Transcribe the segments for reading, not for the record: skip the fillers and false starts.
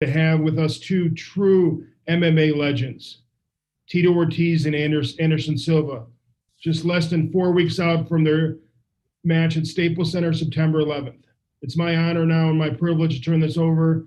to have with us two true MMA legends, Tito Ortiz and Anderson Silva, just less than 4 weeks out from their match at Staples Center, September 11th. It's my honor now and my privilege to turn this over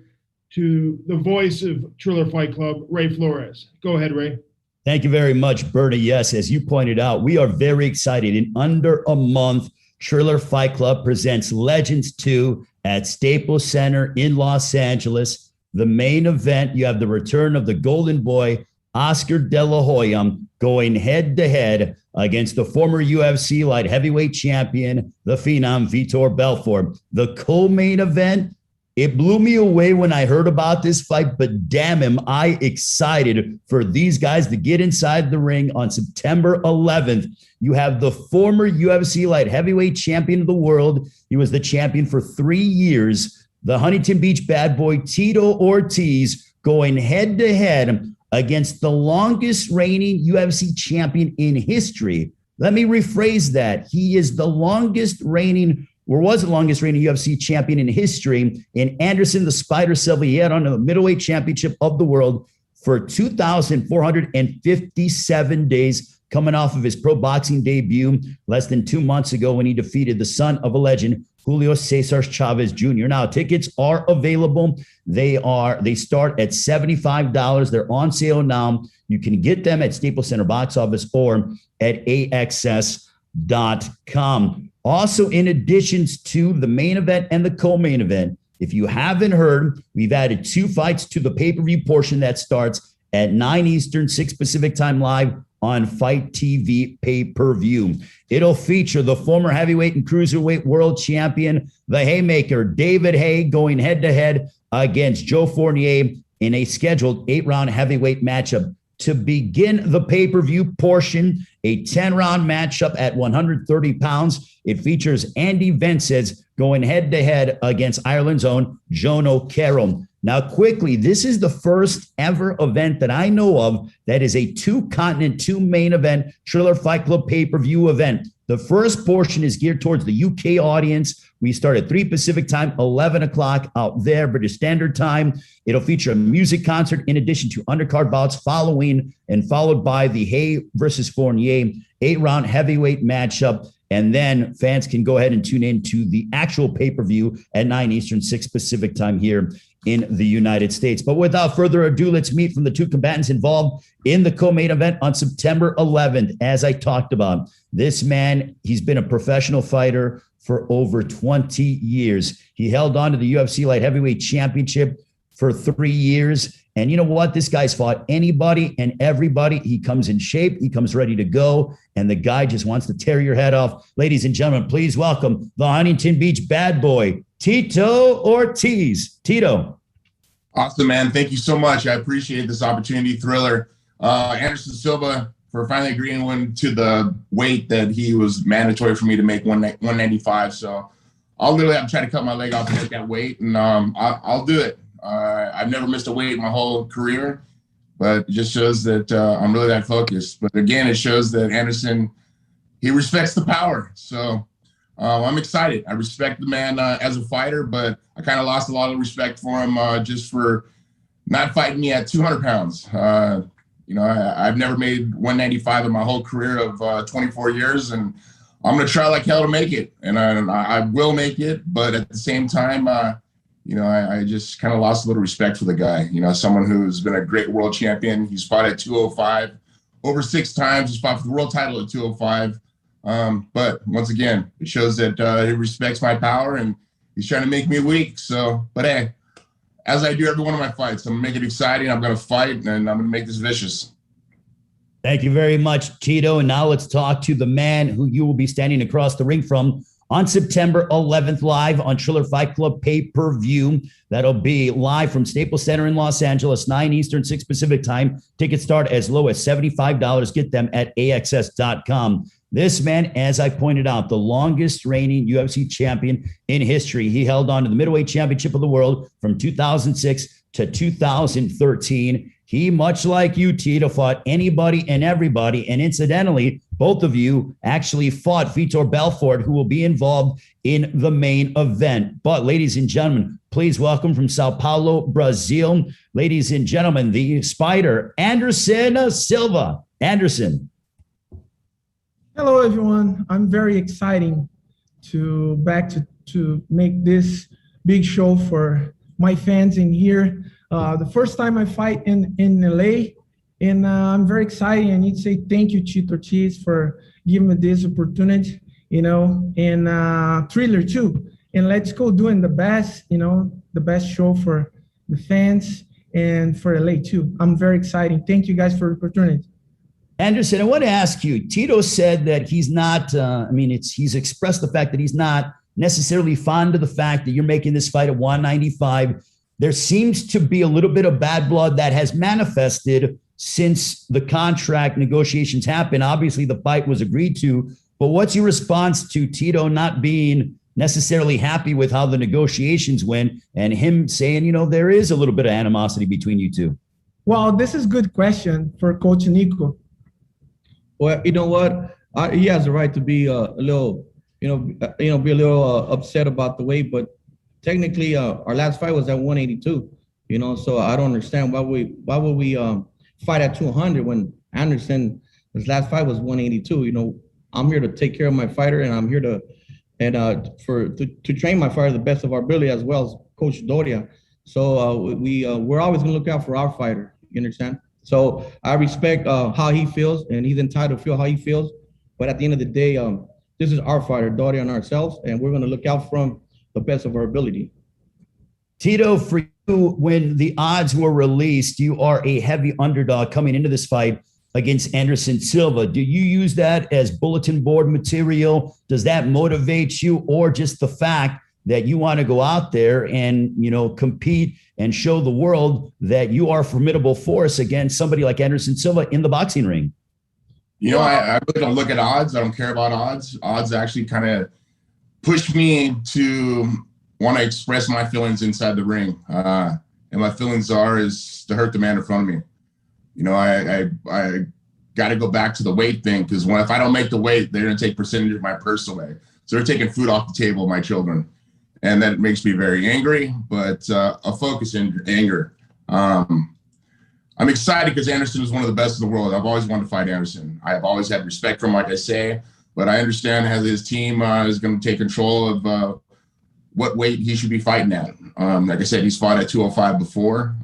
to the voice of Triller Fight Club, Ray Flores. Go ahead, Ray. Thank you very much, Bernie. Yes, as you pointed out, we are very excited. In under a month, Triller Fight Club presents Legends 2 at Staples Center in Los Angeles. The main event, you have the return of the Golden Boy, Oscar De La Hoya, going head-to-head against the former UFC light heavyweight champion, the Phenom Vitor Belfort. The co-main event, it blew me away when I heard about this fight, but damn am I excited for these guys to get inside the ring on September 11th. You have the former UFC light heavyweight champion of the world. He was the champion for 3 years. The Huntington Beach bad boy, Tito Ortiz, going head-to-head against the longest reigning UFC champion in history. Let me rephrase that. He is the longest reigning, or was the longest reigning UFC champion in history. In Anderson the Spider Silva, he had on the middleweight championship of the world for 2,457 days, coming off of his pro boxing debut less than 2 months ago when he defeated the son of a legend, Julio Cesar Chavez Jr. Now, tickets are available. They start at $75. They're on sale now. You can get them at Staples Center box office or at AXS.com. Also, in addition to the main event and the co-main event, if you haven't heard, we've added 2 fights to the pay-per-view portion that starts at 9 Eastern, 6 Pacific time live on Fight TV pay-per-view. It'll feature the former heavyweight and cruiserweight world champion, the Haymaker, David Haye, going head-to-head against Joe Fournier in a scheduled 8-round heavyweight matchup. To begin the pay-per-view portion, a 10-round matchup at 130 pounds. It features Andy Vences going head-to-head against Ireland's own Joan O'Carroll. Now, quickly, this is the first ever event that I know of that is a 2-continent, 2-main event Triller Fight Club pay-per-view event. The first portion is geared towards the UK audience. We start at 3 Pacific time, 11 o'clock out there, British Standard Time. It'll feature a music concert in addition to undercard bouts followed by the Haye versus Fournier 8-round heavyweight matchup. And then fans can go ahead and tune in to the actual pay-per-view at 9 Eastern, 6 Pacific time here in the United States. But without further ado, let's meet from the 2 combatants involved in the co-main event on September 11th. As I talked about, this man, he's been a professional fighter for over 20 years. He held on to the UFC light heavyweight championship for 3 years. And you know what? This guy's fought anybody and everybody. He comes in shape. He comes ready to go. And the guy just wants to tear your head off. Ladies and gentlemen, please welcome the Huntington Beach bad boy, Tito Ortiz. Tito. Awesome, man. Thank you so much. I appreciate this opportunity, Thriller. Anderson Silva, for finally agreeing to the weight that he was mandatory for me to make 195. So I'll literally have to try to cut my leg off to make that weight, and I'll do it. I've never missed a weight in my whole career, but it just shows that I'm really that focused. But again, it shows that Anderson, he respects the power. So I'm excited. I respect the man as a fighter, but I kind of lost a lot of respect for him just for not fighting me at 200 pounds. I've never made 195 in my whole career of 24 years, and I'm going to try like hell to make it. And I will make it, but at the same time, I just kind of lost a little respect for the guy. Someone who's been a great world champion. He's fought at 205 over 6 times. He's fought for the world title at 205. But once again, it shows that he respects my power and he's trying to make me weak. So, but hey, as I do every one of my fights, I'm going to make it exciting. I'm going to fight and I'm going to make this vicious. Thank you very much, Tito. And now let's talk to the man who you will be standing across the ring from on September 11th, live on Triller Fight Club pay-per-view. That'll be live from Staples Center in Los Angeles, 9 Eastern, 6 Pacific time. Tickets start as low as $75. Get them at AXS.com. This man, as I pointed out, the longest reigning UFC champion in history. He held on to the middleweight championship of the world from 2006 to 2013. He, much like you, Tito, fought anybody and everybody. And incidentally, both of you actually fought Vitor Belfort, who will be involved in the main event. But ladies and gentlemen, please welcome from Sao Paulo, Brazil, ladies and gentlemen, the Spider, Anderson Silva. Anderson. Hello, everyone. I'm very excited to make this big show for my fans in here. The first time I fight in LA, and I'm very excited. I need to say thank you, Tito Ortiz, for giving me this opportunity, and Triller too. And let's go doing the best show for the fans and for LA too. I'm very excited. Thank you guys for the opportunity. Anderson, I want to ask you, Tito said that he's not, he's expressed the fact that he's not necessarily fond of the fact that you're making this fight at 195. There seems to be a little bit of bad blood that has manifested since the contract negotiations happened. Obviously, the fight was agreed to, but what's your response to Tito not being necessarily happy with how the negotiations went and him saying, there is a little bit of animosity between you two? Well, this is a good question for Coach Nico. Well, you know what? He has the right to be a little, be a little upset about the weight. But technically, our last fight was at 182. So I don't understand why would we fight at 200 when Anderson, his last fight was 182. I'm here to take care of my fighter, and I'm here to train my fighter the best of our ability, as well as Coach Doria. So we're always gonna look out for our fighter. You understand? So I respect how he feels, and he's entitled to feel how he feels. But at the end of the day, this is our fighter, Doria, and ourselves, and we're going to look out for him the best of our ability. Tito, for you, when the odds were released, you are a heavy underdog coming into this fight against Anderson Silva. Do you use that as bulletin board material? Does that motivate you, or just the fact that you want to go out there and, compete and show the world that you are a formidable force against somebody like Anderson Silva in the boxing ring? I really don't look at odds. I don't care about odds. Odds actually kind of push me to want to express my feelings inside the ring. And my feelings is to hurt the man in front of me. I got to go back to the weight thing, because if I don't make the weight, they're going to take percentage of my purse away. So they're taking food off the table of my children. And that makes me very angry, but a focus in anger. I'm excited because Anderson is one of the best in the world. I've always wanted to fight Anderson. I have always had respect for him, like I say, but I understand how his team is going to take control of what weight he should be fighting at. Like I said, he's fought at 205 before,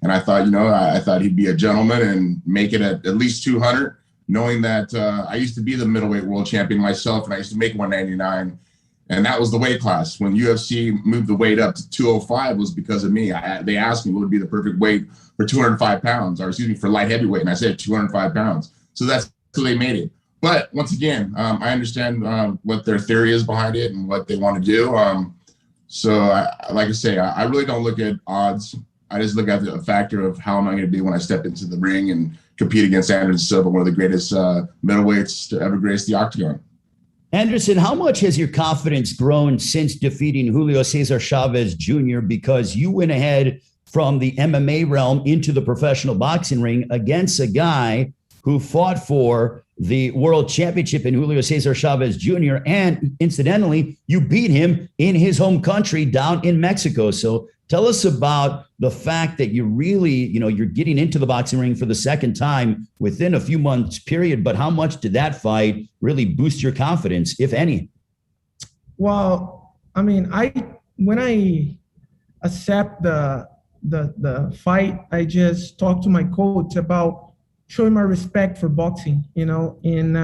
and I thought, I thought he'd be a gentleman and make it at least 200, knowing that I used to be the middleweight world champion myself, and I used to make 199. And that was the weight class. When UFC moved the weight up to 205 was because of me. They asked me what would be the perfect weight for 205 pounds, for light heavyweight. And I said 205 pounds. So that's so they made it. But once again, I understand what their theory is behind it and what they want to do. Like I say, I really don't look at odds. I just look at the factor of how am I going to be when I step into the ring and compete against Anderson Silva, one of the greatest middleweights to ever grace the octagon. Anderson, how much has your confidence grown since defeating Julio Cesar Chavez Jr.? Because you went ahead from the MMA realm into the professional boxing ring against a guy who fought for the world championship in Julio Cesar Chavez Jr. And incidentally, you beat him in his home country down in Mexico. So tell us about the fact that you really, you're getting into the boxing ring for the second time within a few months period, but how much did that fight really boost your confidence, if any? Well, when I accept the fight, I just talked to my coach about showing my respect for boxing, and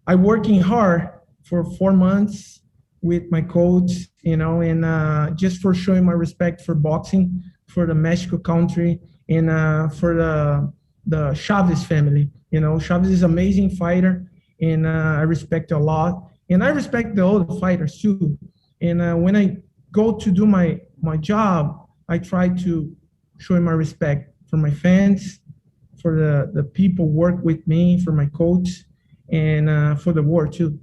I working hard for 4 months with my coach, and just for showing my respect for boxing, for the Mexico country, and for the Chavez family. Chavez is an amazing fighter, and I respect a lot. And I respect the other fighters too. And when I go to do my job, I try to show my respect for my fans, for the people work with me, for my coach, and for the war too.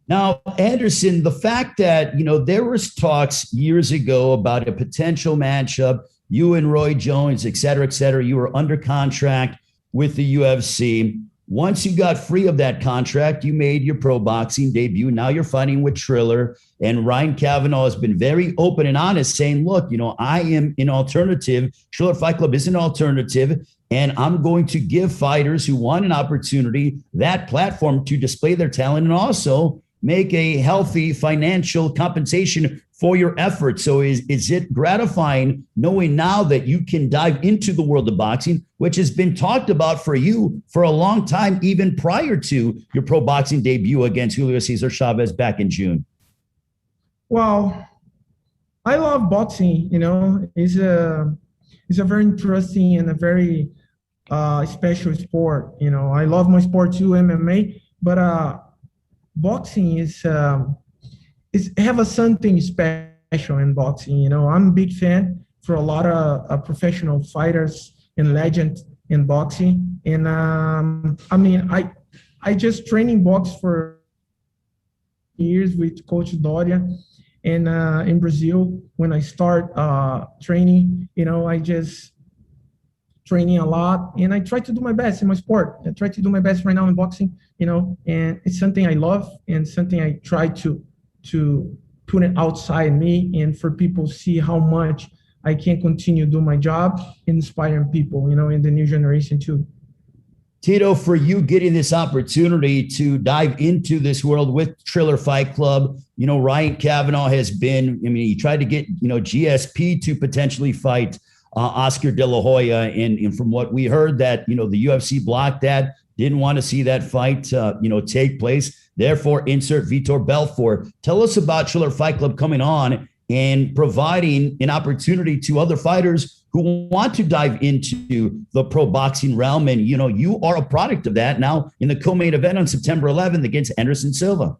Now, Anderson, the fact that, there was talks years ago about a potential matchup, you and Roy Jones, et cetera, you were under contract with the UFC. Once you got free of that contract, you made your pro boxing debut. Now you're fighting with Triller. And Ryan Kavanaugh has been very open and honest, saying, look, I am an alternative. Triller Fight Club is an alternative. And I'm going to give fighters who want an opportunity that platform to display their talent and also make a healthy financial compensation for your efforts. So is it gratifying knowing now that you can dive into the world of boxing, which has been talked about for you for a long time, even prior to your pro boxing debut against Julio Cesar Chavez back in June? Well, I love boxing. It's a very interesting and a very special sport. I love my sport too, MMA, but boxing is have something special in boxing. I'm a big fan for a lot of professional fighters and legends in boxing. And I just training box for years with Coach Doria. And in Brazil, when I start training, I just training a lot, and I try to do my best in my sport. I try to do my best right now in boxing, and it's something I love and something I try to put it outside me, and for people to see how much I can continue to do my job, inspiring people, in the new generation too. Tito, for you getting this opportunity to dive into this world with Triller Fight Club, Ryan Kavanaugh has been, he tried to get, GSP to potentially fight Oscar De La Hoya. And from what we heard that, the UFC blocked that, didn't want to see that fight, take place. Therefore, insert Vitor Belfort. Tell us about Triller Fight Club coming on and providing an opportunity to other fighters who want to dive into the pro boxing realm. And, you are a product of that now in the co-main event on September 11th against Anderson Silva.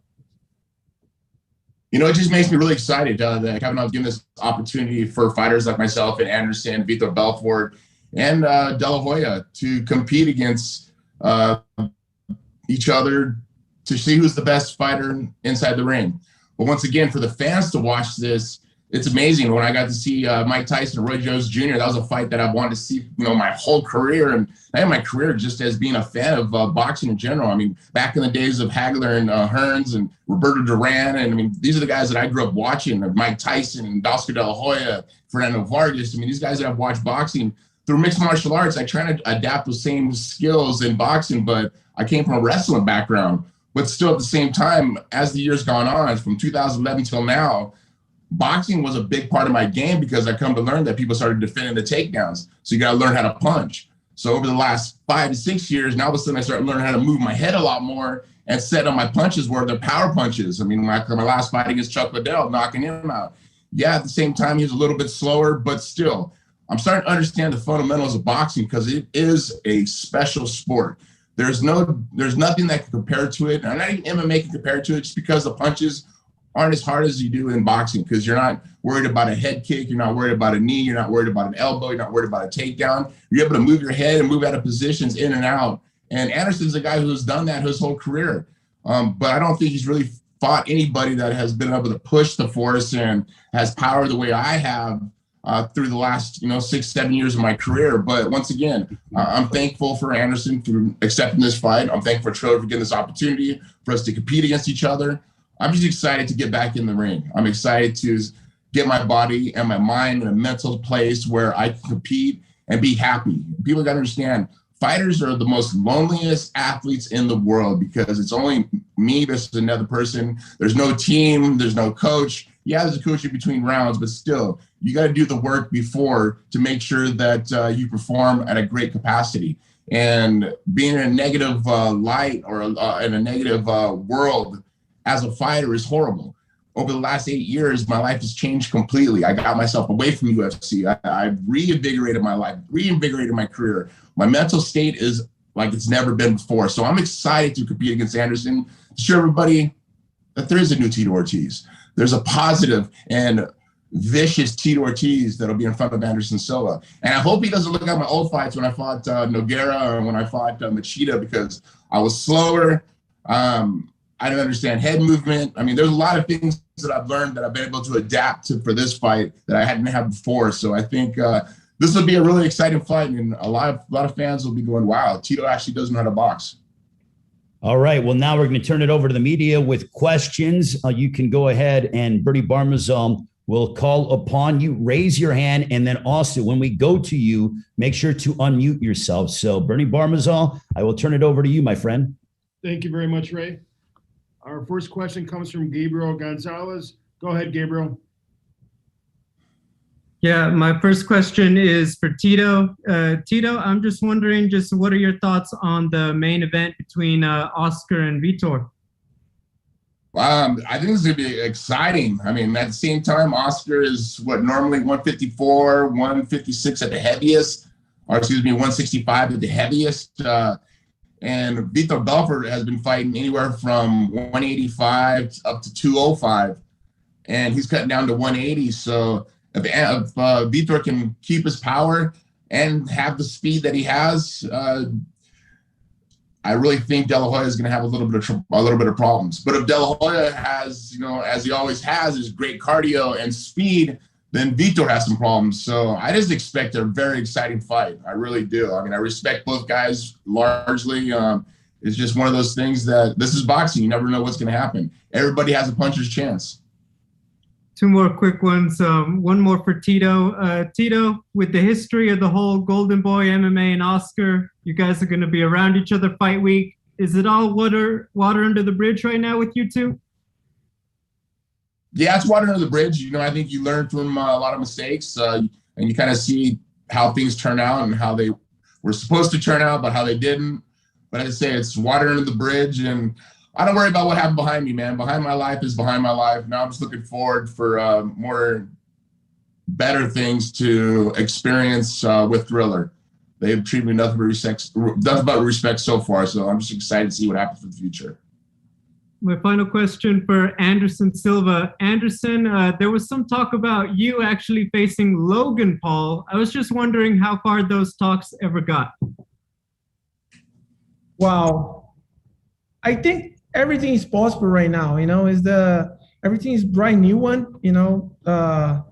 It just makes me really excited that Kavanaugh's given this opportunity for fighters like myself and Anderson, Vitor Belfort, and De La Hoya to compete against each other to see who's the best fighter inside the ring. But once again, for the fans to watch this, it's amazing. When I got to see Mike Tyson and Roy Jones Jr., that was a fight that I wanted to see, my whole career. And I had my career just as being a fan of boxing in general. Back in the days of Hagler and Hearns and Roberto Duran. And these are the guys that I grew up watching, Mike Tyson and Oscar De La Hoya, Fernando Vargas. These guys that I've watched boxing through mixed martial arts. I try to adapt those same skills in boxing, but I came from a wrestling background. But still at the same time, as the years gone on, from 2011 till now, boxing was a big part of my game because I come to learn that people started defending the takedowns. So you got to learn how to punch. So over the last 5 to 6 years, now all of a sudden I started learning how to move my head a lot more and set on my punches where they're power punches. My last fight against Chuck Liddell, knocking him out. Yeah, at the same time, he was a little bit slower, but still, I'm starting to understand the fundamentals of boxing because it is a special sport. There's nothing that can compare to it. And not even MMA can compare to it just because the punches aren't as hard as you do in boxing because you're not worried about a head kick. You're not worried about a knee. You're not worried about an elbow. You're not worried about a takedown. You're able to move your head and move out of positions in and out. And Anderson's a guy who's done that his whole career. But I don't think he's really fought anybody that has been able to push the force and has power the way I have through the last 6-7 years of my career. But once again, I'm thankful for Anderson for accepting this fight. I'm thankful for Triller for getting this opportunity for us to compete against each other. I'm just excited to get back in the ring. I'm excited to get my body and my mind in a mental place where I can compete and be happy. People got to understand, fighters are the most loneliest athletes in the world because it's only me versus another person. There's no team. There's no coach. Yeah, there's a coach in between rounds, but still, you got to do the work before to make sure that you perform at a great capacity. And being in a negative light or in a negative world as a fighter is horrible. Over the last 8 years, my life has changed completely. I got myself away from UFC. I reinvigorated my life, reinvigorated my career. My mental state is like it's never been before. So I'm excited to compete against Anderson, to show everybody that there is a new Tito Ortiz. There's a positive and vicious Tito Ortiz that'll be in front of Anderson Silva. And I hope he doesn't look at my old fights when I fought Nogueira or when I fought Machida because I was slower. I didn't understand head movement. There's a lot of things that I've learned that I've been able to adapt to for this fight that I hadn't had before. So I think this will be a really exciting fight, and a lot of fans will be going, wow, Tito actually does know how to box. All right. Well, now we're going to turn it over to the media with questions. You can go ahead and Bernie Barmazal will call upon you. Raise your hand. And then also when we go to you, make sure to unmute yourself. So Bernie Barmazal, I will turn it over to you, my friend. Thank you very much, Ray. Our first question comes from Gabriel Gonzalez. Go ahead, Gabriel. Yeah, my first question is for Tito. Tito, I'm just wondering, what are your thoughts on the main event between Oscar and Vitor? I think it's going to be exciting. I mean, at the same time, Oscar is normally 154, 156 at the heaviest, or excuse me, 165 at the heaviest. And Vitor Belfort has been fighting anywhere from 185 up to 205, and he's cutting down to 180. So if Vitor can keep his power and have the speed that he has, I really think De La Hoya is going to have a little bit of problems. But if De La Hoya has, as he always has, is great cardio and speed, then Vitor has some problems. So I just expect a very exciting fight. I really do. I mean, I respect both guys largely. It's just one of those things that this is boxing. You never know what's going to happen. Everybody has a puncher's chance. Two more quick ones. One more for Tito. Tito, with the history of the whole Golden Boy MMA and Oscar, you guys are going to be around each other fight week. Is it all water under the bridge right now with you two? Yeah, it's water under the bridge. I think you learn from a lot of mistakes, and you kind of see how things turn out and how they were supposed to turn out, but how they didn't. But I say it's water under the bridge, and I don't worry about what happened behind me, man. Behind my life is behind my life. Now I'm just looking forward for better things to experience with Triller. They've treated me nothing but respect so far, so I'm just excited to see what happens for the future. My final question for Anderson Silva. Anderson, there was some talk about you actually facing Logan Paul. I was just wondering how far those talks ever got. Wow. I think everything is possible right now, everything is brand new one, the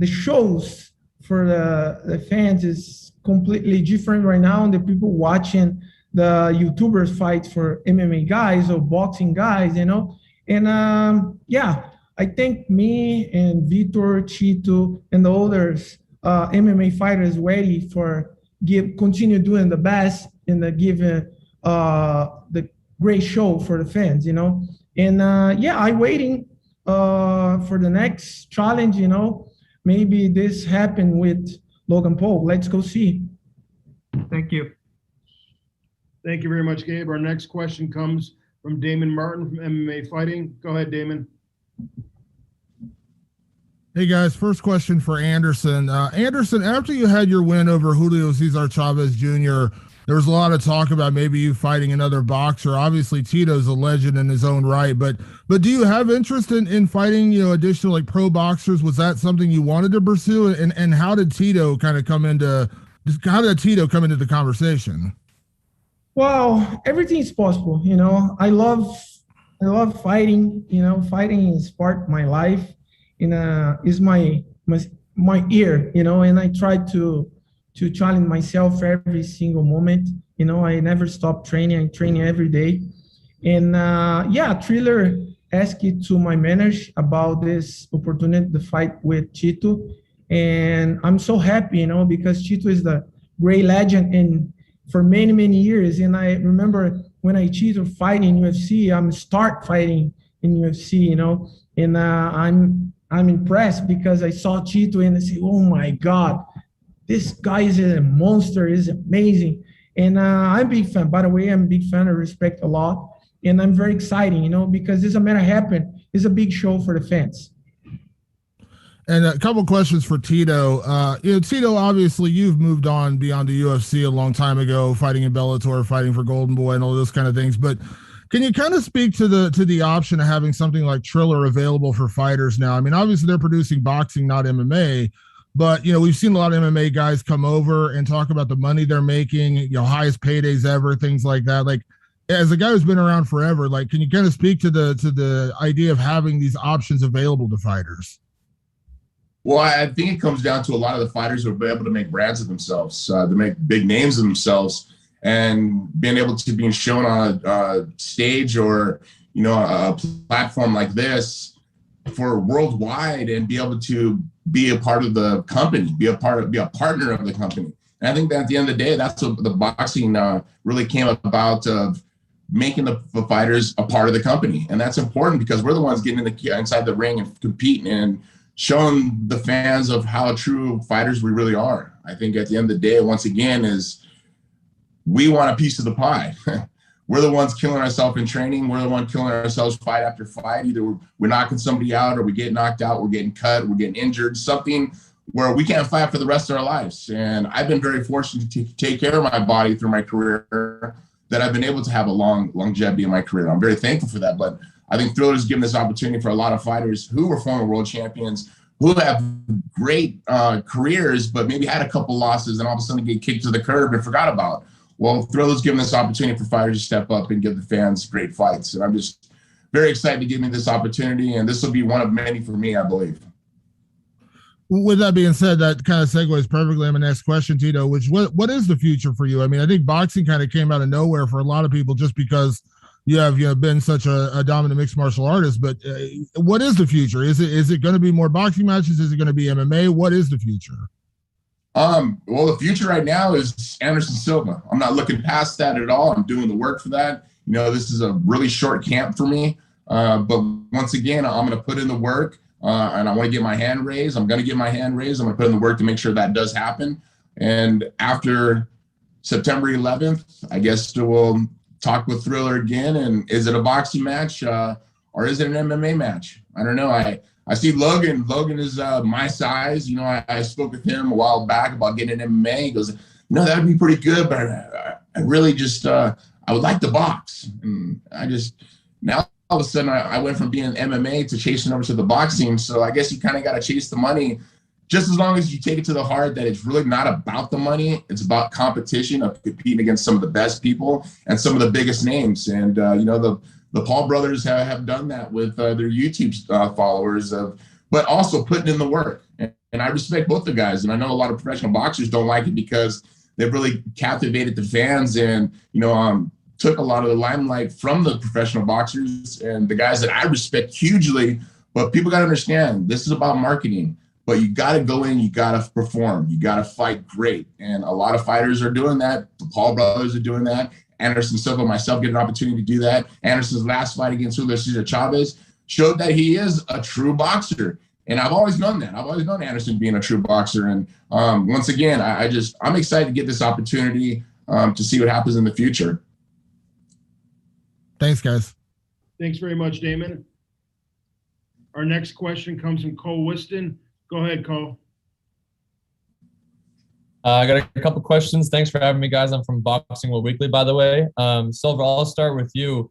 shows for the fans is completely different right now, and the people watching the YouTubers fight for MMA guys or boxing guys, and I think me and Vitor, Tito, and the others MMA fighters ready for continue doing the best and give the great show for the fans, and I'm waiting for the next challenge, maybe this happened with Logan Paul. Let's go see. Thank you. Thank you very much, Gabe. Our next question comes from Damon Martin from MMA Fighting. Go ahead, Damon. Hey guys, first question for Anderson. Anderson, after you had your win over Julio Cesar Chavez Jr., there was a lot of talk about maybe you fighting another boxer. Obviously, Tito's a legend in his own right, but do you have interest in fighting, additional like pro boxers? Was that something you wanted to pursue? And how did Tito come into the conversation? Well, everything is possible. I love fighting. Fighting is part of my life. Is my ear. And I try to challenge myself every single moment. I never stop training. I train every day. And Triller asked it to my manager about this opportunity to fight with Tito. And I'm so happy, because Tito is the great legend and for many, many years. And I remember when I Tito fight in UFC, I'm start fighting in UFC, and I'm impressed because I saw Tito and I say, oh my God, this guy is a monster, is amazing. And I'm a big fan. By the way, I'm a big fan. I respect a lot. And I'm very excited, because this matter happened. It's a big show for the fans. And a couple questions for Tito. Tito, obviously you've moved on beyond the UFC a long time ago, fighting in Bellator, fighting for Golden Boy and all those kind of things. But can you kind of speak to the option of having something like Triller available for fighters now? I mean, obviously they're producing boxing, not MMA. But, we've seen a lot of MMA guys come over and talk about the money they're making, highest paydays ever, things like that. Like, as a guy who's been around forever, like, can you kind of speak to the idea of having these options available to fighters? Well, I think it comes down to a lot of the fighters who are able to make brands of themselves, to make big names of themselves. and being able to be shown on a stage or, you know, a platform like this for worldwide and be able to be a part of the company, be a partner of the company. And I think that at the end of the day, that's what the boxing really came about, of making the fighters a part of the company. And that's important because we're the ones getting inside the ring and competing and showing the fans of how true fighters we really are. I think at the end of the day, once again, is we want a piece of the pie. We're the ones killing ourselves in training. We're the ones killing ourselves fight after fight. Either we're knocking somebody out, or we get knocked out, we're getting cut, we're getting injured, something where we can't fight for the rest of our lives. And I've been very fortunate to take care of my body through my career, that I've been able to have a longevity in my career. I'm very thankful for that. But I think Thriller's given this opportunity for a lot of fighters who were former world champions, who have great careers, but maybe had a couple losses and all of a sudden get kicked to the curb and forgot about. Well, Thriller's given this opportunity for fighters to step up and give the fans great fights. And I'm just very excited to give me this opportunity. And this will be one of many for me, I believe. With that being said, that kind of segues perfectly on my next question, Tito, which what is the future for you? I mean, I think boxing kind of came out of nowhere for a lot of people just because you have, you know, been such a dominant mixed martial artist. But what is the future? Is it going to be more boxing matches? Is it going to be MMA? What is the future? Well, the future right now is Anderson Silva. I'm not looking past that at all. I'm doing the work for that. You know, this is a really short camp for me. But once again, I'm going to put in the work. And I want to get my hand raised. I'm going to get my hand raised. I'm going to put in the work to make sure that does happen. And after September 11th, I guess we'll talk with Thriller again. And is it a boxing match or is it an MMA match? I don't know. I see Logan. Logan is my size. You know, I spoke with him a while back about getting an MMA. He goes, no, that'd be pretty good, but I really just, I would like to box. And I just, now all of a sudden I went from being MMA to chasing over to the boxing. So I guess you kind of got to chase the money, just as long as you take it to the heart that it's really not about the money. It's about competition, of competing against some of the best people and some of the biggest names. And, you know, the Paul brothers have done that with their YouTube followers, but also putting in the work. And I respect both the guys. And I know a lot of professional boxers don't like it because they've really captivated the fans and, you know, took a lot of the limelight from the professional boxers and the guys that I respect hugely. But people got to understand, this is about marketing. But you got to go in, you got to perform, you got to fight great. And a lot of fighters are doing that. The Paul brothers are doing that. Anderson Silva, myself, get an opportunity to do that. Anderson's last fight against Julio Cesar Chavez showed that he is a true boxer. And I've always known that. I've always known Anderson being a true boxer. And once again, I'm excited to get this opportunity to see what happens in the future. Thanks, guys. Thanks very much, Damon. Our next question comes from Cole Whiston. Go ahead, Cole. I got a couple questions. Thanks for having me, guys. I'm from Boxing World Weekly, by the way. Silva, I'll start with you.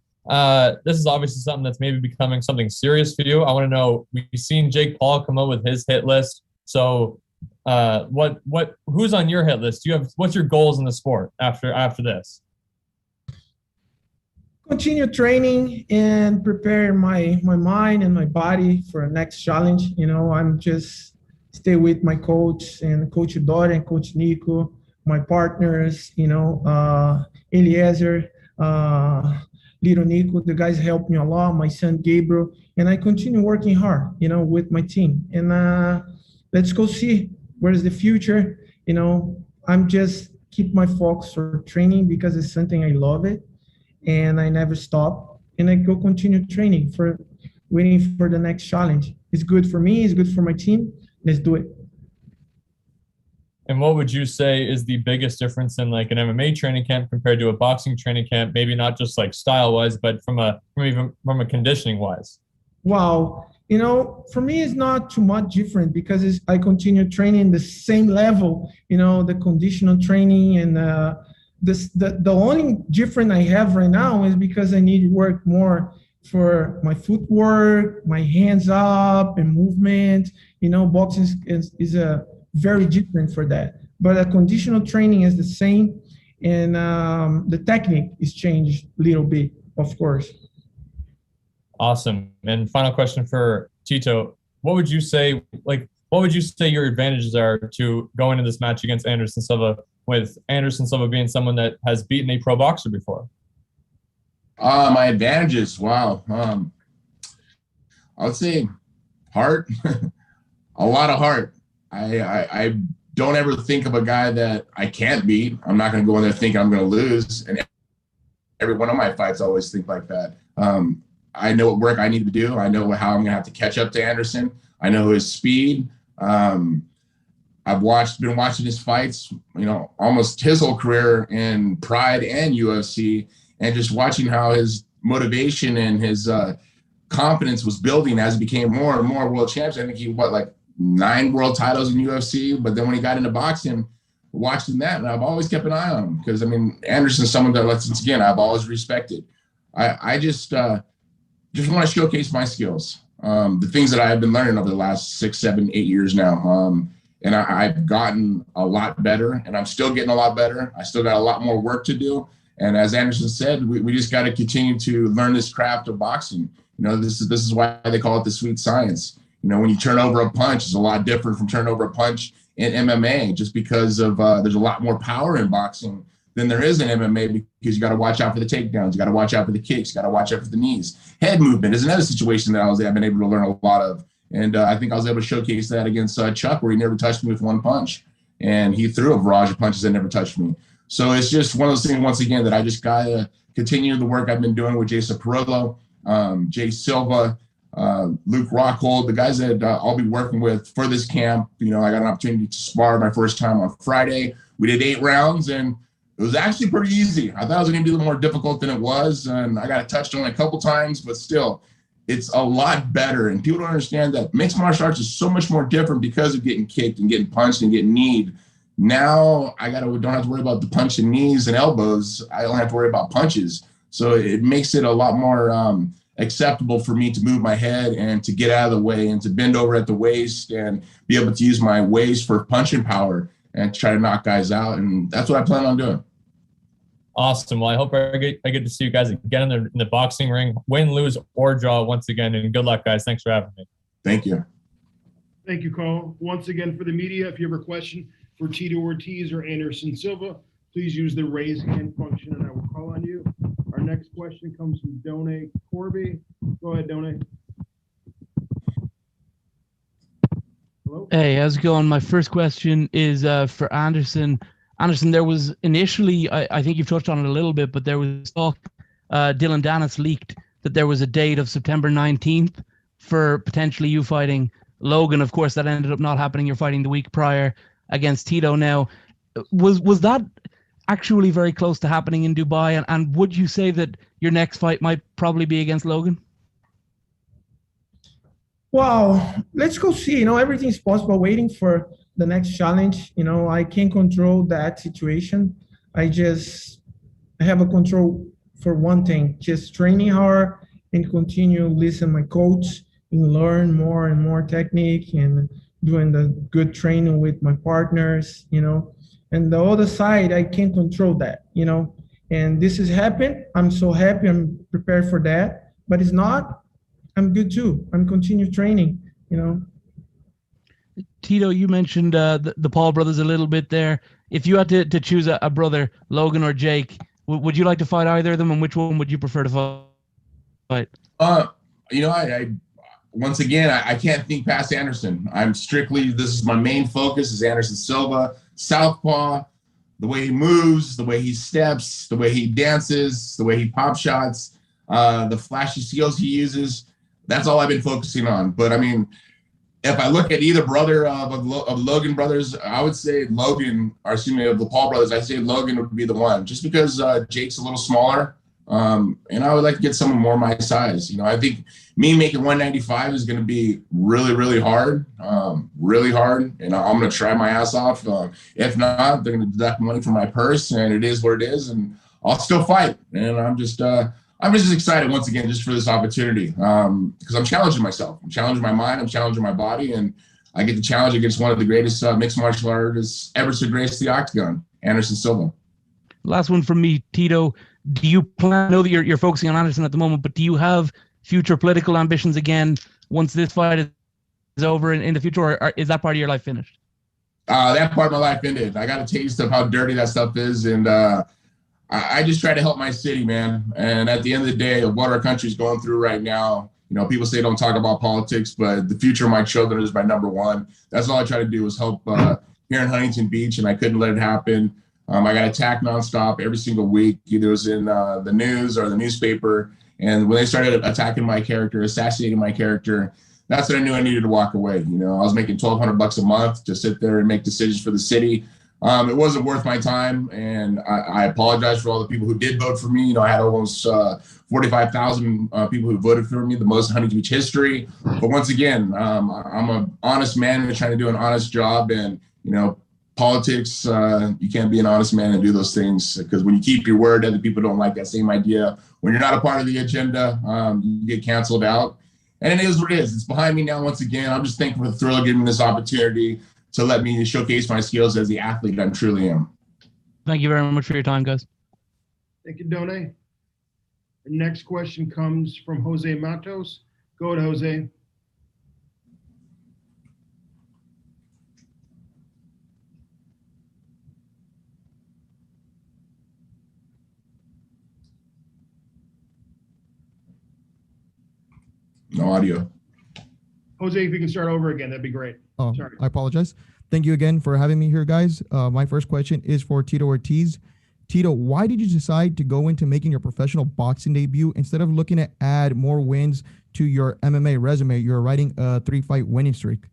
This is obviously something that's maybe becoming something serious for you. I want to know, we've seen Jake Paul come up with his hit list. So who's on your hit list? What's your goals in the sport after this? Continue training and prepare my mind and my body for the next challenge. You know, I'm just stay with my coach and Coach Dori and Coach Nico, my partners, you know, Eliezer, Little Nico, the guys helped me a lot, my son Gabriel, and I continue working hard, you know, with my team. And let's go see where's the future. You know, I'm just keep my focus for training because it's something I love it. And I never stop, and I go continue training for waiting for the next challenge. It's good for me, it's good for my team. Let's do it. And what would you say is the biggest difference in like an MMA training camp compared to a boxing training camp? Maybe not just like style wise, but from a conditioning wise. Wow, you know, for me it's not too much different because I continue training the same level. You know, the conditional training and the only difference I have right now is because I need to work more for my footwork, my hands up and movement. You know, boxing is a very different for that. But a conditional training is the same, and the technique is changed a little bit, of course. Awesome. And final question for Tito. What would you say, like, what would you say your advantages are to going into this match against Anderson Silva, with Anderson Silva being someone that has beaten a pro boxer before? My advantages, wow. I would say heart, a lot of heart. I don't ever think of a guy that I can't beat. I'm not going to go in there thinking I'm going to lose. And every one of my fights, I always think like that. I know what work I need to do. I know how I'm going to have to catch up to Anderson. I know his speed. I've been watching his fights, almost his whole career in Pride and UFC, and just watching how his motivation and his confidence was building as he became more and more world champs. I think he, 9 world titles in UFC, but then when he got into boxing, watching that, and I've always kept an eye on him because, Anderson's someone that, once again, I've always respected. I just want to showcase my skills, the things that I've been learning over the last 6, 7, 8 years now. And I've gotten a lot better, and I'm still getting a lot better. I still got a lot more work to do. And as Anderson said, we just got to continue to learn this craft of boxing. This is why they call it the sweet science. When you turn over a punch, it's a lot different from turning over a punch in MMA, just because of there's a lot more power in boxing than there is in MMA, because you got to watch out for the takedowns, you got to watch out for the kicks, you got to watch out for the knees. Head movement is another situation that I've been able to learn a lot of. And I think I was able to showcase that against Chuck, where he never touched me with one punch. And he threw a barrage of punches that never touched me. So it's just one of those things, once again, that I just got to continue the work I've been doing with Jason Perillo, Jay Silva, Luke Rockhold, the guys that I'll be working with for this camp. I got an opportunity to spar my first time on Friday. We did 8 rounds, and it was actually pretty easy. I thought it was going to be a little more difficult than it was. And I got touched on a couple times, but still, it's a lot better. And people don't understand that mixed martial arts is so much more different because of getting kicked and getting punched and getting kneed. Now I don't have to worry about the punch and knees and elbows. I don't have to worry about punches. So it makes it a lot more acceptable for me to move my head and to get out of the way and to bend over at the waist and be able to use my waist for punching power and try to knock guys out. And that's what I plan on doing. Awesome. Well, I hope I get to see you guys again in the boxing ring, win, lose, or draw once again. And good luck, guys. Thanks for having me. Thank you. Thank you, Carl. Once again, for the media, if you have a question for Tito Ortiz or Anderson Silva, please use the raise hand function and I will call on you. Our next question comes from Done Corby. Go ahead, Done. Hello? Hey, how's it going? My first question is for Anderson. Anderson, there was initially, I think you've touched on it a little bit, but there was talk, Dylan Dennis leaked that there was a date of September 19th for potentially you fighting Logan. Of course, that ended up not happening. You're fighting the week prior against Tito. Now, was that actually very close to happening in Dubai? And would you say that your next fight might probably be against Logan? Well, let's go see. Everything's possible. Waiting for the next challenge. I can't control that situation. I just have a control for one thing, just training hard and continue listen my coach and learn more and more technique and doing the good training with my partners, and the other side, I can't control that, and this has happened. I'm so happy. I'm prepared for that, but it's not, I'm good too. I'm continue training, Tito, you mentioned the Paul brothers a little bit there. If you had to choose a brother, Logan or Jake, would you like to fight either of them, and which one would you prefer to fight? I once again, I can't think past Anderson. This is my main focus is Anderson Silva, southpaw, the way he moves, the way he steps, the way he dances, the way he pop shots, the flashy skills he uses. That's all I've been focusing on. But if I look at either brother of Logan brothers, I would say Logan, or excuse me, of the Paul brothers, I'd say Logan would be the one, just because Jake's a little smaller. And I would like to get someone more my size. I think me making 195 is going to be really, really hard, really hard. And I'm going to try my ass off. If not, they're going to deduct money from my purse, and it is what it is. And I'll still fight. And I'm just excited once again, just for this opportunity, because I'm challenging myself. I'm challenging my mind. I'm challenging my body. And I get to challenge against one of the greatest mixed martial artists ever to grace the octagon, Anderson Silva. Last one from me, Tito. Do you plan? I know that you're focusing on Anderson at the moment, but do you have future political ambitions again once this fight is over in the future, or is that part of your life finished? That part of my life ended. I got a taste of how dirty that stuff is, and I just try to help my city, man. And at the end of the day, of what our country's going through right now, you know, people say don't talk about politics, but the future of my children is my number one. That's all I try to do is help here in Huntington Beach, and I couldn't let it happen. I got attacked nonstop every single week. Either it was in the news or the newspaper. And when they started attacking my character, assassinating my character, that's when I knew I needed to walk away. You know, I was making $1,200 a month to sit there and make decisions for the city. It wasn't worth my time, and I apologize for all the people who did vote for me. You know, I had almost 45,000 people who voted for me, the most in Huntington Beach history. But once again, I'm an honest man and trying to do an honest job. And, you know, politics, you can't be an honest man and do those things, because when you keep your word, other people don't like that same idea. When you're not a part of the agenda, you get canceled out. And it is what it is. It's behind me now once again. I'm just thankful for Triller giving me this opportunity to let me showcase my skills as the athlete I truly am. Thank you very much for your time, guys. Thank you, Done. The next question comes from Jose Matos. Go ahead, Jose. No audio. Jose, if you can start over again, that'd be great. Oh, Sorry. I apologize. Thank you again for having me here, guys. My first question is for Tito Ortiz. Tito, why did you decide to go into making your professional boxing debut instead of looking to add more wins to your MMA resume? You're riding a 3-fight winning streak.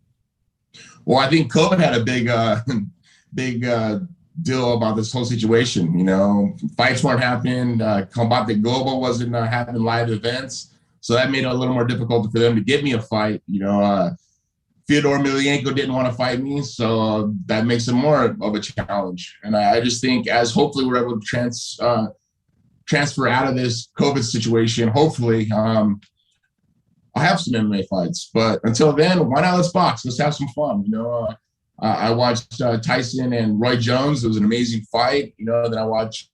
Well, I think COVID had a big deal about this whole situation. You know, fights weren't happening. Combate Global wasn't having live events. So that made it a little more difficult for them to get me a fight. You know, Fyodor Emelianenko didn't want to fight me, so that makes it more of a challenge. And I just think as hopefully we're able to transfer out of this COVID situation, hopefully I'll have some MMA fights. But until then, why not let's box? Let's have some fun. You know, I watched Tyson and Roy Jones. It was an amazing fight. You know, then I watched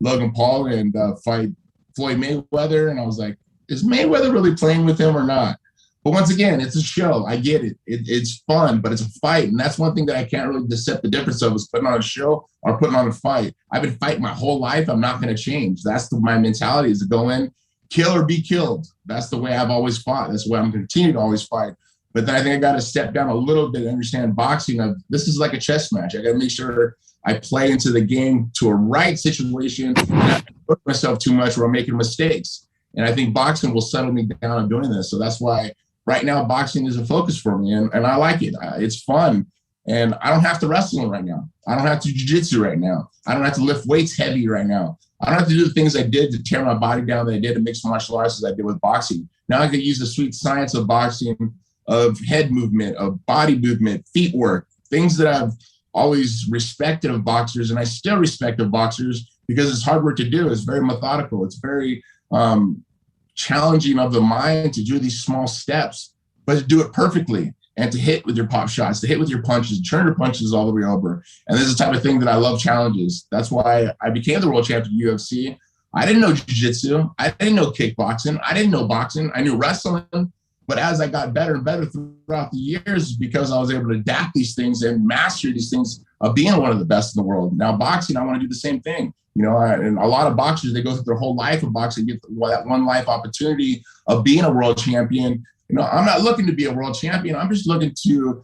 Logan Paul and fight Floyd Mayweather, and I was like, is Mayweather really playing with him or not? But once again, it's a show. I get it. It's fun, but it's a fight. And that's one thing that I can't really dissect the difference of, is putting on a show or putting on a fight. I've been fighting my whole life. I'm not going to change. That's my mentality, is to go in, kill or be killed. That's the way I've always fought. That's the way I'm going to continue to always fight. But then I think I got to step down a little bit and understand boxing. This is like a chess match. I got to make sure I play into the game to a right situation, and I don't hurt myself too much where I'm making mistakes. And I think boxing will settle me down on doing this. So that's why right now boxing is a focus for me, and I like it. It's fun. And I don't have to wrestle right now. I don't have to jiu-jitsu right now. I don't have to lift weights heavy right now. I don't have to do the things I did to tear my body down that I did in mixed martial arts as I did with boxing. Now I can use the sweet science of boxing, of head movement, of body movement, feet work, things that I've always respected of boxers, and I still respect of boxers, because it's hard work to do. It's very methodical. It's very challenging of the mind to do these small steps, but to do it perfectly and to hit with your pop shots, to hit with your punches, turn your punches all the way over. And this is the type of thing that I love, challenges. That's why I became the world champion of UFC. I didn't know jiu-jitsu. I didn't know kickboxing. I didn't know boxing. I knew wrestling. But as I got better and better throughout the years, because I was able to adapt these things and master these things of being one of the best in the world. Now boxing, I want to do the same thing. You know, and a lot of boxers, they go through their whole life of boxing, get that one life opportunity of being a world champion. You know, I'm not looking to be a world champion. I'm just looking to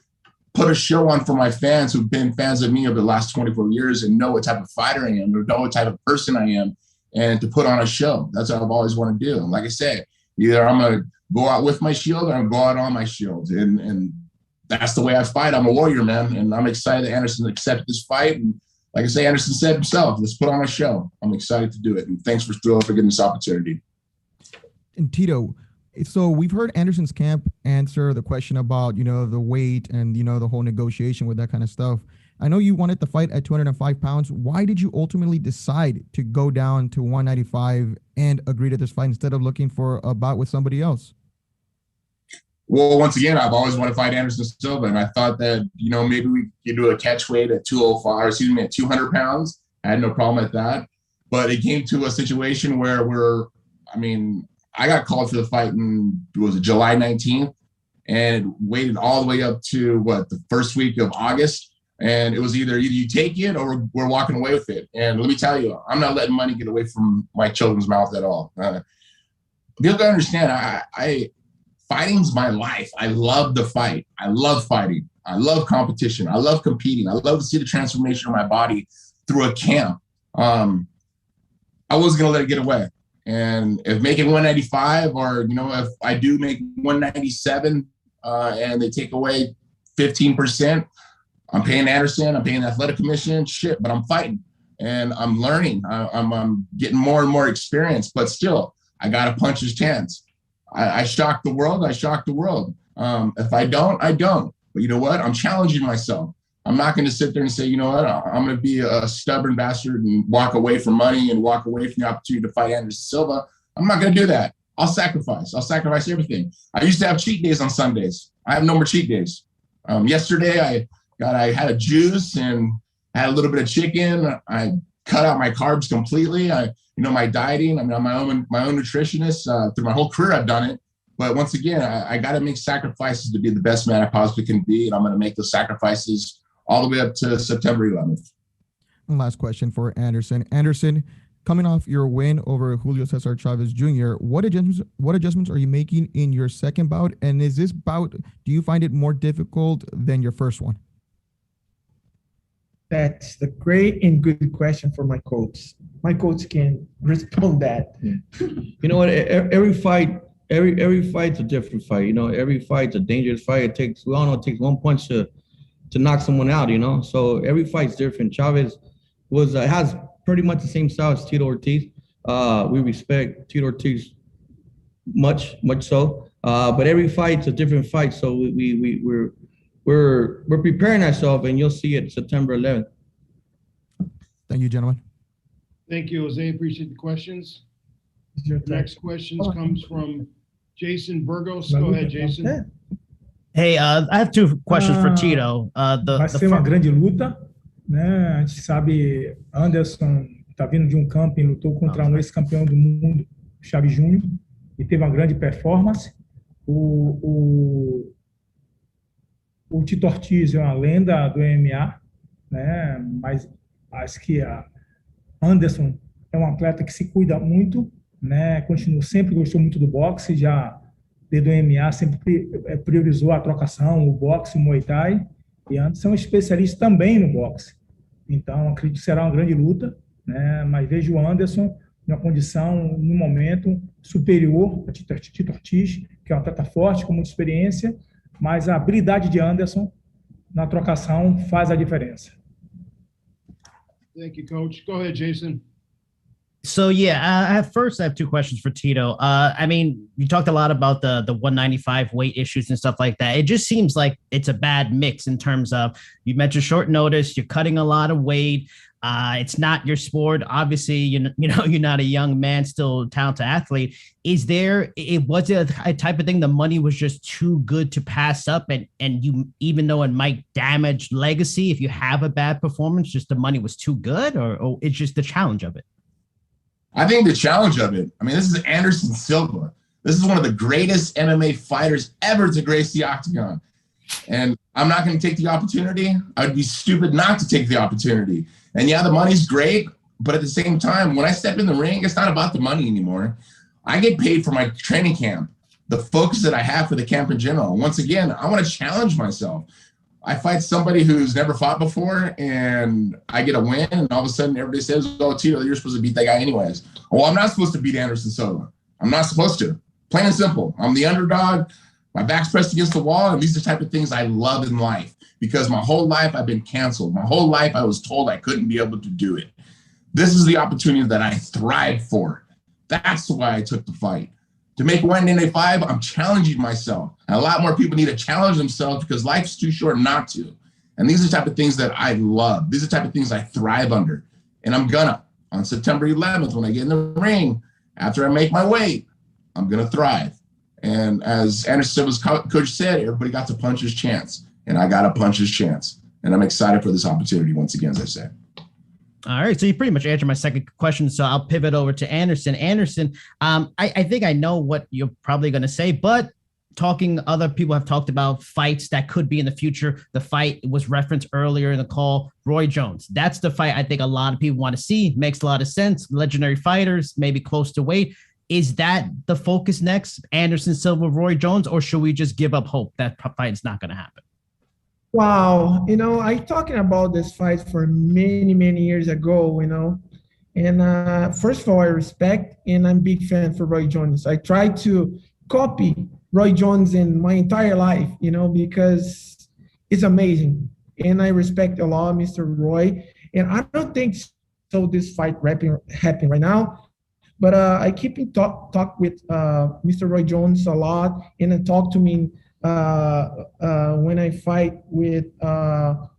put a show on for my fans who've been fans of me over the last 24 years and know what type of fighter I am, or know what type of person I am, and to put on a show. That's what I've always wanted to do. And like I said, either I'm going to go out with my shield or I'm go out on my shield. And that's the way I fight. I'm a warrior, man. And I'm excited that Anderson accepted this fight. And like I say, Anderson said himself, let's put on a show. I'm excited to do it. And thanks for Triller for giving this opportunity. And Tito, so we've heard Anderson's camp answer the question about, you know, the weight and, you know, the whole negotiation with that kind of stuff. I know you wanted the fight at 205 pounds. Why did you ultimately decide to go down to 195 and agree to this fight instead of looking for a bout with somebody else? Well, once again, I've always wanted to fight Anderson Silva, and I thought that, you know, maybe we could do a catch weight at 200 pounds. I had no problem at that. But it came to a situation where I got called for the fight in, was it July 19th? and waited all the way up to the first week of August. And it was either you take it or we're walking away with it. And let me tell you, I'm not letting money get away from my children's mouth at all. You have to understand, fighting's my life. I love the fight. I love fighting. I love competition. I love competing. I love to see the transformation of my body through a camp. I wasn't going to let it get away. And if making 195 or, if I do make 197 and they take away 15%, I'm paying Anderson, I'm paying the athletic commission, but I'm fighting and I'm learning. I'm getting more and more experience, but still, I got a puncher's chance. I shock the world. If I don't, I don't. But you know what? I'm challenging myself. I'm not going to sit there and say, you know what? I'm going to be a stubborn bastard and walk away from money and walk away from the opportunity to fight Anderson Silva. I'm not going to do that. I'll sacrifice everything. I used to have cheat days on Sundays. I have no more cheat days. Yesterday, I had a juice and had a little bit of chicken. I cut out my carbs completely. My dieting, I'm my own nutritionist. Through my whole career, I've done it. But once again, I got to make sacrifices to be the best man I possibly can be. And I'm going to make those sacrifices all the way up to September 11th. And last question for Anderson. Anderson, coming off your win over Julio Cesar Chavez Jr., what adjustments are you making in your second bout? And is this bout, do you find it more difficult than your first one? That's the great and good question for my coach. My coach can respond that. You know what? Every fight's a different fight. Every fight's a dangerous fight. We all know it takes one punch to knock someone out. So every fight's different. Chavez has pretty much the same style as Tito Ortiz. We respect Tito Ortiz much so. But every fight's a different fight. So we're preparing ourselves, and you'll see it September 11th. Thank you, gentlemen. Thank you, Jose. Appreciate the questions. The next questions comes from Jason Burgos. Go ahead, Jason. Hey, I have two questions for Tito. Vai ser uma grande luta, né? A gente sabe, Anderson tá vindo de camping, lutou contra um ex-campeão do mundo, Chaves Júnior, e teve uma grande performance. O Tito Ortiz é uma lenda do MMA, né? Mas acho que a Anderson é um atleta que se cuida muito, né? Sempre gostou muito do boxe, já desde o MMA sempre priorizou a trocação, o boxe, o Muay Thai, e Anderson é um especialista também no boxe. Então, acredito que será uma grande luta, né? Mas vejo o Anderson em uma condição, no momento, superior a Tito Ortiz, que é um atleta forte, com muita experiência, mas a habilidade de Anderson na trocação faz a diferença. Thank you, Coach. Go ahead, Jason. So at first I have two questions for Tito. You talked a lot about the 195 weight issues and stuff like that. It just seems like it's a bad mix in terms of, you mentioned short notice, you're cutting a lot of weight. It's not your sport. Obviously, you're not a young man, still a talented athlete. Was it a type of thing, the money was just too good to pass up, and you, even though it might damage legacy if you have a bad performance, just the money was too good, or it's just the challenge of it? I think the challenge of it, this is Anderson Silva. This is one of the greatest MMA fighters ever to grace the octagon. And I'm not going to take the opportunity. I would be stupid not to take the opportunity. And yeah, the money's great, but at the same time, when I step in the ring, it's not about the money anymore. I get paid for my training camp, the focus that I have for the camp in general. And once again, I want to challenge myself. I fight somebody who's never fought before, and I get a win, and all of a sudden everybody says, oh, Tito, you're supposed to beat that guy anyways. Well, I'm not supposed to beat Anderson Silva. I'm not supposed to. Plain and simple. I'm the underdog. My back's pressed against the wall, and these are the type of things I love in life, because my whole life I've been canceled. My whole life I was told I couldn't be able to do it. This is the opportunity that I thrive for. That's why I took the fight. To make 195, I'm challenging myself. And a lot more people need to challenge themselves, because life's too short not to. And these are the type of things that I love. These are the type of things I thrive under. And I'm gonna, on September 11th, when I get in the ring, after I make my weight, I'm gonna thrive. And as Anderson Silva's coach said, everybody got to punch his chance. And I got a punch his chance. And I'm excited for this opportunity once again, as I said. All right, so you pretty much answered my second question, so I'll pivot over to Anderson. Anderson, I think I know what you're probably going to say, but other people have talked about fights that could be in the future. The fight was referenced earlier in the call, Roy Jones. That's the fight I think a lot of people want to see. Makes a lot of sense. Legendary fighters, maybe close to weight. Is that the focus next? Anderson Silva, Roy Jones, or should we just give up hope that fight is not going to happen? Wow, I talking about this fight for many, many years ago, and first of all, I respect and I'm a big fan for Roy Jones. I try to copy Roy Jones in my entire life, because it's amazing. And I respect a lot Mr. Roy. And I don't think so this fight happening right now. But I keep in talk with Mr. Roy Jones a lot, and I talk to me when I fight with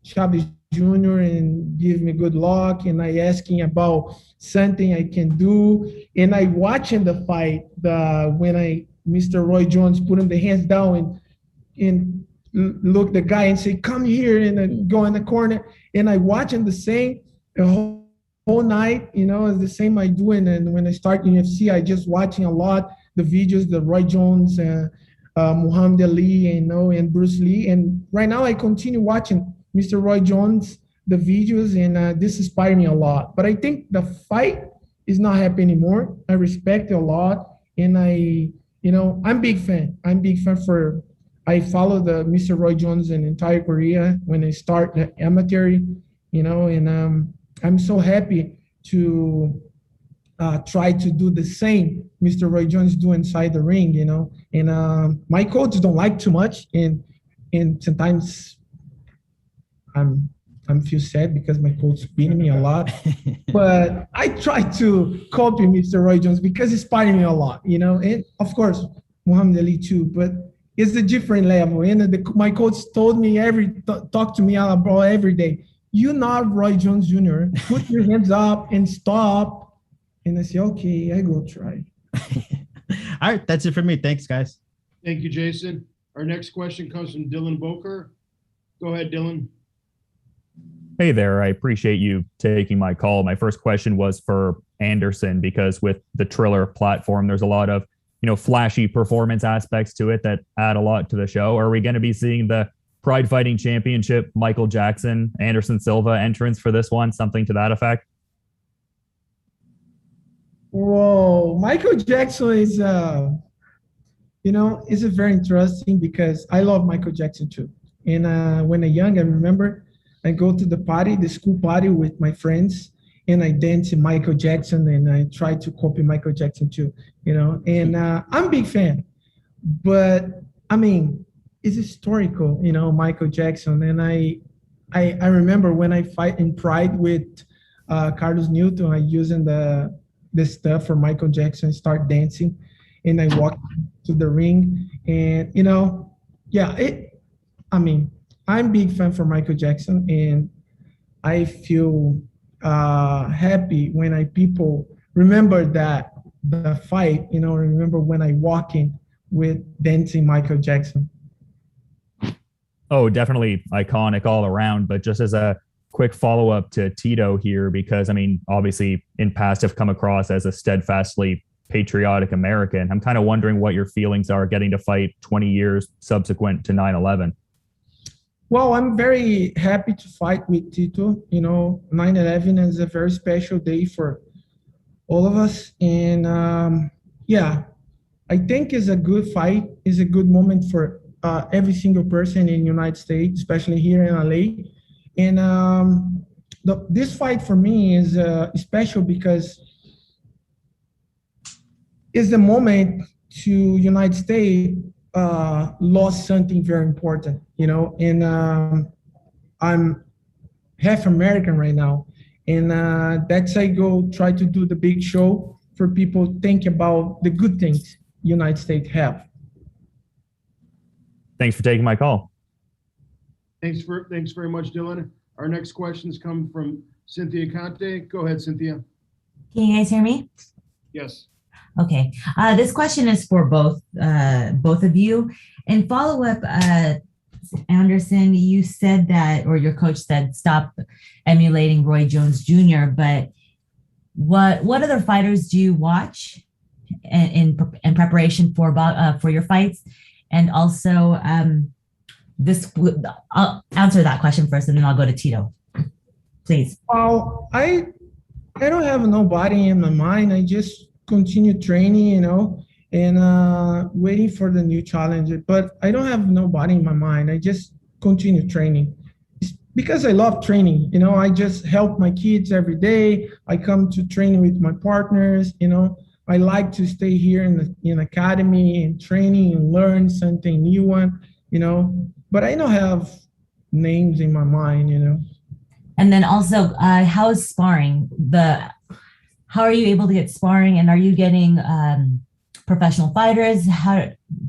Chavez Jr. and give me good luck, and I asking about something I can do, and I watching the fight when Mr. Roy Jones put him the hands down and look the guy and say, come here, and then go in the corner, and I watching the same whole night, it's the same I do. And when I start UFC, I just watching a lot the videos, the Roy Jones, Muhammad Ali, and Bruce Lee. And right now I continue watching Mr. Roy Jones, the videos, and this inspired me a lot. But I think the fight is not happening anymore. I respect it a lot, and I'm big fan. I follow the Mr. Roy Jones in entire career when I start the amateur, and I'm so happy to try to do the same Mr. Roy Jones do inside the ring, and my coaches don't like too much, and sometimes I'm feel sad because my coach beating me a lot, but I try to copy Mr. Roy Jones because he's inspiring me a lot, and of course Muhammad Ali too, but it's a different level. And my coach told me talk to me about every day. You're not Roy Jones Jr. Put your hands up and stop. And I say, okay, I go try. All right, that's it for me. Thanks, guys. Thank you, Jason. Our next question comes from Dylan Boker. Go ahead, Dylan. Hey there. I appreciate you taking my call. My first question was for Anderson, because with the Triller platform, there's a lot of, flashy performance aspects to it that add a lot to the show. Are we going to be seeing the Pride Fighting Championship, Michael Jackson, Anderson Silva entrance for this one, something to that effect? Whoa, Michael Jackson is, is a very interesting because I love Michael Jackson too. And when I young, I remember I go to the school party with my friends, and I dance in Michael Jackson, and I try to copy Michael Jackson too, and I'm a big fan. But I mean, it's historical, Michael Jackson. And I remember when I fight in Pride with Carlos Newton, I using the stuff for Michael Jackson, start dancing, and I walk to the ring, and I'm a big fan for Michael Jackson, and I feel happy when people remember the fight, remember when I walking with dancing Michael Jackson. Oh, definitely iconic all around. But just as a quick follow-up to Tito here, because obviously in past have come across as a steadfastly patriotic American. I'm kind of wondering what your feelings are getting to fight 20 years subsequent to 9/11. Well, I'm very happy to fight with Tito. 9/11 is a very special day for all of us. And I think it's a good fight. It's a good moment for every single person in the United States, especially here in LA. And this fight for me is special because it's the moment to United States lost something very important, and I'm half American right now. And that's I go try to do the big show for people think about the good things United States have. Thanks for taking my call. Thanks very much, Dylan. Our next questions come from Cynthia Conte. Go ahead, Cynthia. Can you guys hear me? Yes. Okay. This question is for both of you. In follow-up, Anderson, you said that, or your coach said, stop emulating Roy Jones Jr., but what other fighters do you watch in preparation for your fights? And also, I'll answer that question first, and then I'll go to Tito. Please. Well, I don't have nobody in my mind. I just continue training, and waiting for the new challenge. But I don't have nobody in my mind. I just continue training. It's because I love training. I just help my kids every day. I come to training with my partners. I like to stay here in academy and training and learn something new one. But I don't have names in my mind. And then also, how is sparring? How are you able to get sparring, and are you getting professional fighters?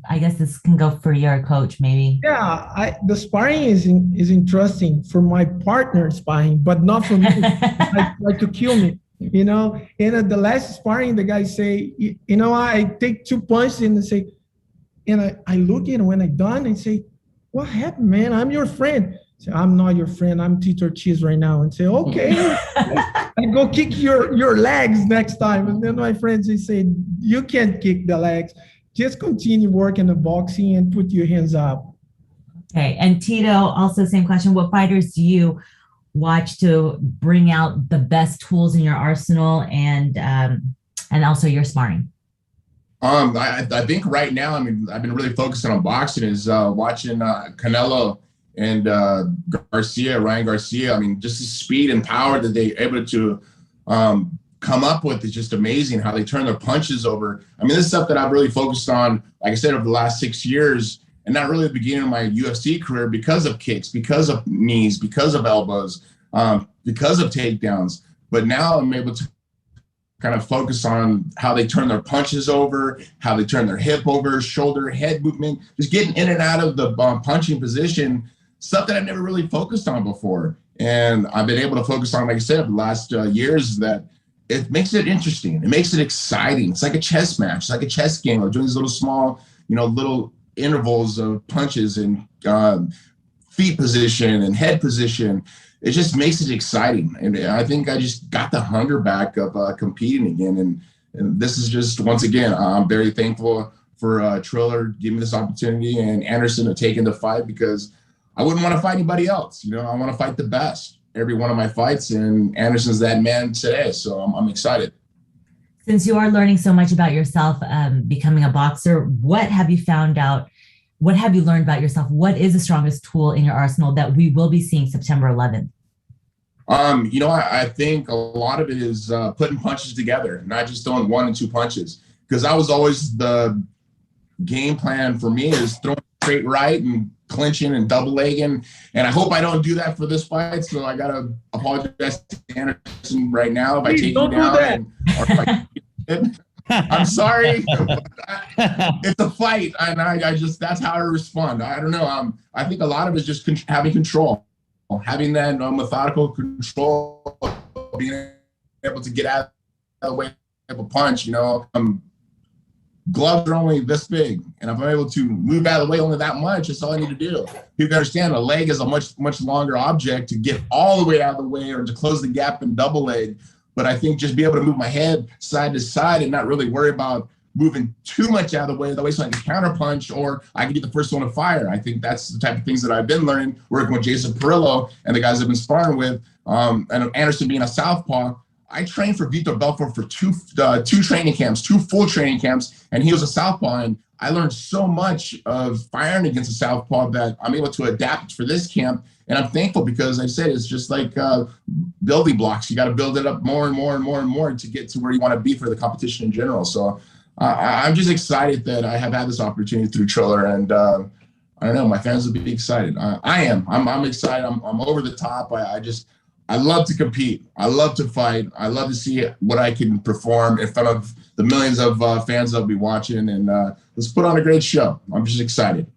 I guess this can go for your coach, maybe. Yeah, the sparring is interesting for my partner sparring, but not for me. I try to kill me, And at the last sparring, the guy say, I take 2 punches and say, and I look at when I done and say, what happened, man? I'm your friend. Say, I'm not your friend. I'm Tito Ortiz right now. And say, okay, I go kick your legs next time. And then my friends, they say, you can't kick the legs. Just continue working the boxing and put your hands up. Okay. And Tito, also same question. What fighters do you watch to bring out the best tools in your arsenal and also your sparring? I think right now, I've been really focusing on boxing is watching Canelo and Ryan Garcia. Just the speed and power that they're able to come up with is just amazing. How they turn their punches over. This is stuff that I've really focused on, like I said, over the last 6 years, and not really at the beginning of my UFC career because of kicks, because of knees, because of elbows, because of takedowns. But now I'm able to kind of focus on how they turn their punches over, how they turn their hip over, shoulder, head movement, just getting in and out of the punching position, stuff that I've never really focused on before. And I've been able to focus on, like I said, the last years, that it makes it interesting. It makes it exciting. It's like a chess match. It's like a chess game. We're doing these little small, little intervals of punches and feet position and head position. It just makes it exciting. And I think I just got the hunger back of competing again. And this is just, once again, I'm very thankful for Triller giving me this opportunity and Anderson to take in the fight, because I wouldn't want to fight anybody else. I want to fight the best every one of my fights, and Anderson's that man today. So I'm excited. Since you are learning so much about yourself, becoming a boxer, what have you found out? What have you learned about yourself? What is the strongest tool in your arsenal that we will be seeing September 11th? I think a lot of it is putting punches together, not just throwing 1 and 2 punches. Because I was always, the game plan for me is throwing straight right and clinching and double legging. And I hope I don't do that for this fight. So I got to apologize to Anderson right now if I take you down. I'm sorry. It's a fight, and I just, that's how I respond. I don't know. I think a lot of it is just having control, having that methodical control, being able to get out of the way of a punch. Gloves are only this big, and if I'm able to move out of the way only that much, that's all I need to do. People understand a leg is a much longer object to get all the way out of the way or to close the gap in double leg. But I think just be able to move my head side to side and not really worry about moving too much out of the way so I can counter punch or I can get the first one to fire. I think that's the type of things that I've been learning working with Jason Perillo and the guys I've been sparring with. And Anderson being a southpaw, I trained for Vitor Belfort for two training camps, 2 full training camps, and he was a southpaw. And I learned so much of firing against a southpaw that I'm able to adapt for this camp. And I'm thankful because, like I said, it's just like building blocks. You got to build it up more and more and more and more to get to where you want to be for the competition in general. So I'm just excited that I have had this opportunity through Triller, and I don't know, my fans will be excited. I am. I'm excited. I'm over the top. I love to compete. I love to fight. I love to see what I can perform in front of the millions of fans that'll be watching, and let's put on a great show. I'm just excited.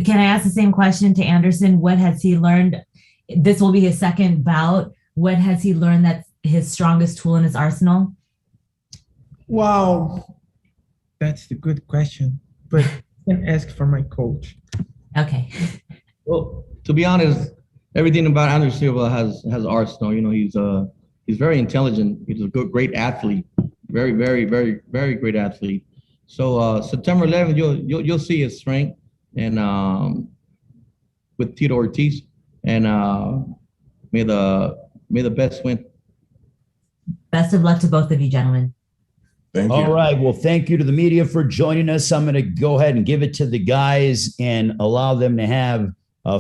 Can I ask the same question to Anderson? What has he learned? This will be his second bout. What has he learned that's his strongest tool in his arsenal? Wow, that's a good question, but I can ask for my coach. Okay. Well, to be honest, everything about Anderson Silva has arsenal. He's very intelligent. He's a great athlete. Very, very, very, very great athlete. So September 11th, you'll see his strength and with Tito Ortiz, and may the best win. Best of luck to both of you, gentlemen. Thank you. All right. Well, thank you to the media for joining us. I'm going to go ahead and give it to the guys and allow them to have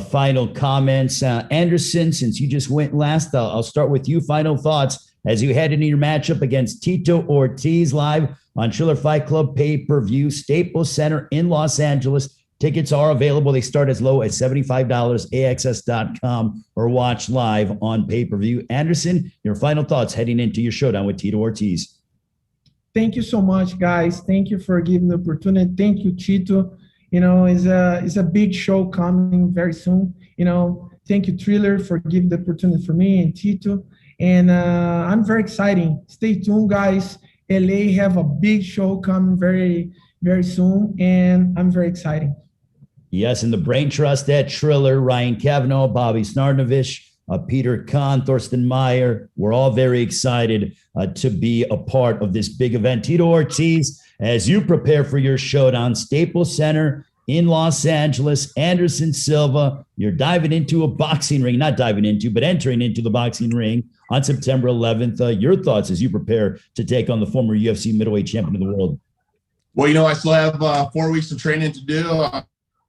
final comments. Anderson, since you just went last, I'll start with you. Final thoughts as you head into your matchup against Tito Ortiz live on Triller Fight Club pay-per-view, Staples Center in Los Angeles. Tickets are available. They start as low as $75, AXS.com, or watch live on pay-per-view. Anderson, your final thoughts heading into your showdown with Tito Ortiz. Thank you so much, guys. Thank you for giving the opportunity. Thank you, Tito. You know, it's a big show coming very soon. You know, thank you, Triller, for giving the opportunity for me and Tito. And I'm very excited. Stay tuned, guys. LA have a big show coming very, very soon, and I'm very excited. Yes, and the Brain Trust at Triller, Ryan Kavanaugh, Bobby Snarnovich, Peter Kahn, Thorsten Meyer. We're all very excited to be a part of this big event. Tito Ortiz, as you prepare for your showdown, Staples Center in Los Angeles, Anderson Silva, you're diving into a boxing ring, not diving into, but entering into the boxing ring on September 11th. Your thoughts as you prepare to take on the former UFC middleweight champion of the world? Well, you know, I still have 4 weeks of training to do.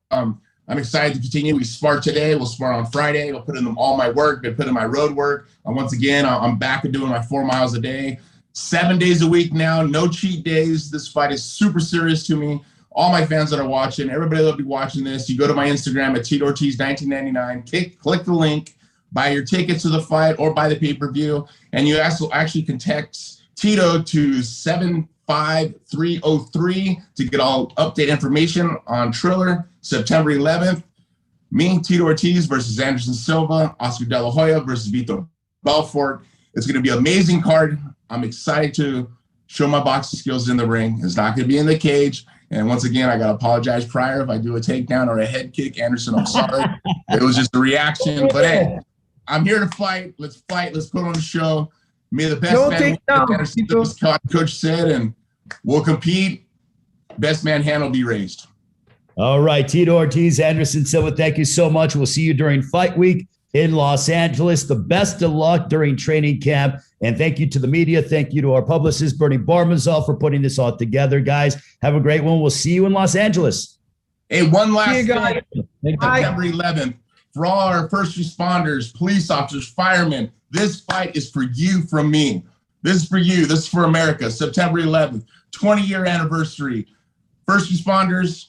I'm excited to continue. We spar today. We'll spar on Friday. We'll put in all my work. We'll put in my road work. Once again, I'm back and doing my 4 miles a day, 7 days a week now. No cheat days. This fight is super serious to me. All my fans that are watching, everybody that'll be watching this, you go to my Instagram at Tito Ortiz 1999. Click the link, buy your tickets to the fight or buy the pay-per-view, and you actually can text Tito to 75303 to get all update information on Triller. September 11th, me, Tito Ortiz versus Anderson Silva, Oscar De La Hoya versus Vitor Belfort. It's going to be an amazing card. I'm excited to show my boxing skills in the ring. It's not going to be in the cage. And once again, I got to apologize prior if I do a takedown or a head kick. Anderson, I'm sorry. It was just a reaction. But hey, I'm here to fight. Let's fight. Let's put on a show. May the best man win, Anderson, as Coach said, and we'll compete. Best man hand will be raised. All right, Tito Ortiz, Anderson Silva, thank you so much. We'll see you during fight week in Los Angeles. The best of luck during training camp. And thank you to the media. Thank you to our publicist, Bernie Barmazal, for putting this all together. Guys, have a great one. We'll see you in Los Angeles. Hey, one last thing. September 11th, for all our first responders, police officers, firemen, this fight is for you from me. This is for you. This is for America. September 11th, 20-year anniversary. First responders,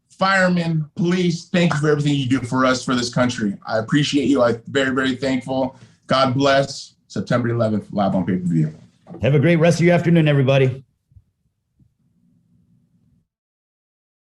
firemen, police, thank you for everything you do for us, for this country. I appreciate you. I'm very, very thankful. God bless. September 11th, live on pay-per-view. Have a great rest of your afternoon, everybody.